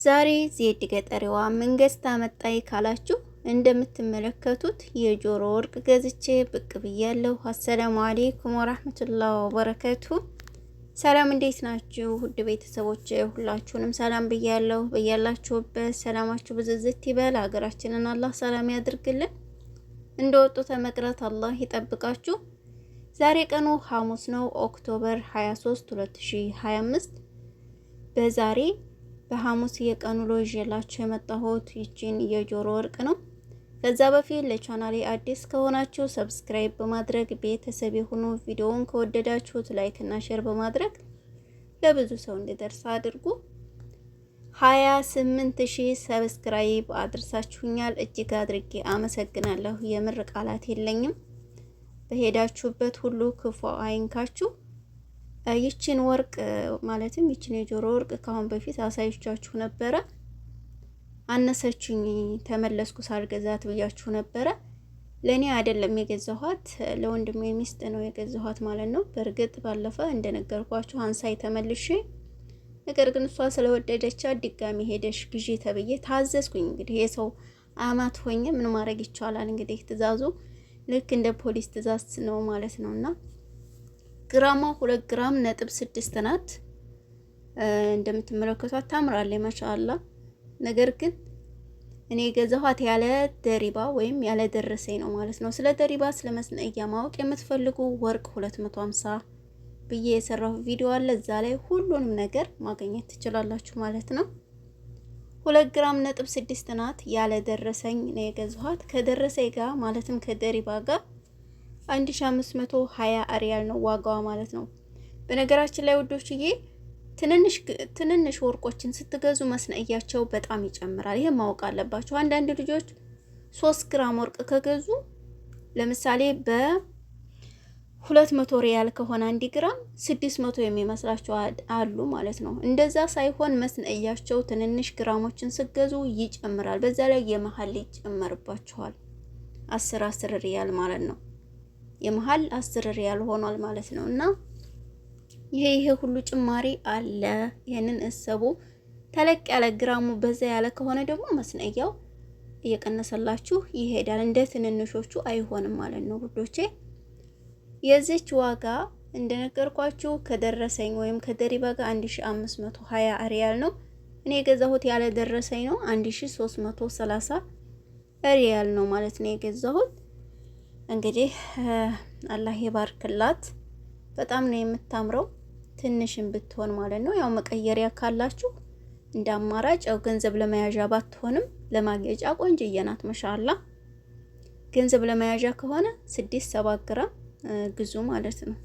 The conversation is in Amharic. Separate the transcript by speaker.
Speaker 1: ዛሬ ዜድ ገጠሪዋ ምን ገዝታ መጣይ ካላችሁ እንደምትመለከቱት የጆሮ ወርቅ ገዝቼ ብቅ ብያለሁ። አሰላሙ አለይኩም ወራህመቱላሂ ወበረካቱ። ሰላም እንዴት ናችሁ ውድ ቤተሰቦች? ሁላችሁንም ሰላም ብያለሁ። በያላችሁበት ሰላማችሁ ብዝዝት ይበል። ሀገራችንን አላህ ሰላም ያድርግልን። እንደወጡ ተመቅረት አላህ ይጠብቃችሁ። ዛሬ ቀኑ ሐሙስ ነው፣ ኦክቶበር 23 2025። በዛሬ በሐሙስ የቀኑ ውሎ ይዤላችሁ የመጣሁት ይቺን የጆሮ ወርቅ ነው። ከዛ በፊት ለቻናሌ አዲስ ከሆናችሁ ሰብስክራይብ በማድረግ ቤተሰብ የሆኑ ቪዲዮውን ከወደዳችሁት ላይክ እና ሼር በማድረግ ለብዙ ሰው እንዲደርስ አድርጉ። 28000 ሰብስክራይብ አድርሳችሁኛል። እጅግ አድርጌ አመሰግናለሁ። የምር ቃላት የለኝም። በሄዳችሁበት ሁሉ ክፉ አይንካችሁ። ይችን ወርቅ ማለትም ይችን የጆሮ ወርቅ ካሁን በፊት አሳይቻችሁ ነበረ። አነሰችኝ ተመለስኩ ሳልገዛት ብያችሁ ነበረ። ለኔ አይደለም የገዛኋት ለወንድሜ ሚስት ነው የገዛኋት ማለት ነው። በእርግጥ ባለፈ እንደነገርኳችሁ አንሳይ ተመልሼ፣ ነገር ግን እሷ ስለወደደቻ ድጋሚ ሄደሽ ግዢ ተብዬ ታዘዝኩኝ። እንግዲህ የሰው አማት ሆኜ ምን ማድረግ ይቻላል? እንግዲህ ትእዛዙ ልክ እንደ ፖሊስ ትእዛዝ ነው ማለት ነውና ግራማ 2 ግራም ነጥብ 6 ናት። እንደምትመለከቷት ታምራለች ማሻአላ። ነገር ግን እኔ የገዛኋት ያለ ደሪባ ወይም ያለ ደረሰኝ ነው ማለት ነው። ስለ ደሪባ ስለመስነያ ማወቅ የምትፈልጉ ወርቅ 250 ብዬ የሰራው ቪዲዮ አለ። እዛ ላይ ሁሉንም ነገር ማግኘት ትችላላችሁ ማለት ነው። 2 ግራም ነጥብ 6 ናት። ያለ ደረሰኝ ነው የገዛኋት። ከደረሰኝ ጋር ማለትም ከደሪባ ጋር 1520 ሪያል ነው ዋጋዋ ማለት ነው። በነገራችን ላይ ውዶችዬ ትንንሽ ወርቆችን ስትገዙ መስነያቸው በጣም ይጨምራል። ይሄ ማወቅ አለባችሁ። አንዳንድ ልጆች 3 ግራም ወርቅ ከገዙ ለምሳሌ በ200 ሪያል ከሆነ 1 ግራም 600 የሚመስላቸው አሉ ማለት ነው። እንደዛ ሳይሆን መስነያቸው ትንንሽ ግራሞችን ስትገዙ ይጨምራል። በዛ ላይ የመሃል ይጨመርባችኋል። 10 ሪያል ማለት ነው። የመሃል 10 ሪያል ሆኗል ማለት ነው። እና ይሄ ሁሉ ጭማሪ አለ። ይሄንን እሰቡ። ተለቅ ያለ ግራሙ በዛ ያለ ከሆነ ደግሞ መስነያው እየቀነሰላችሁ ይሄዳል። እንደ ትንንሾቹ አይሆንም ማለት ነው ውዶቼ። የዚች ዋጋ እንደነገርኳችሁ ከደረሰኝ ወይም ከደሪባ ጋር 1520 ሪያል ነው። እኔ የገዛሁት ያለ ደረሰኝ ነው 1330 ሪያል ነው ማለት ነው የገዛሁት። እንግዲህ አላህ ይባርክላት። በጣም ነው የምታምረው፣ ትንሽም ብትሆን ማለት ነው። ያው መቀየሪያ ካላችሁ እንደ አማራጭ ያው ገንዘብ ለመያዣ ባትሆንም ለማጌጫ ቆንጅዬ ናት ማሻአላ። ገንዘብ ለመያዣ ከሆነ 6-7 ግራም ግዙ ማለት ነው።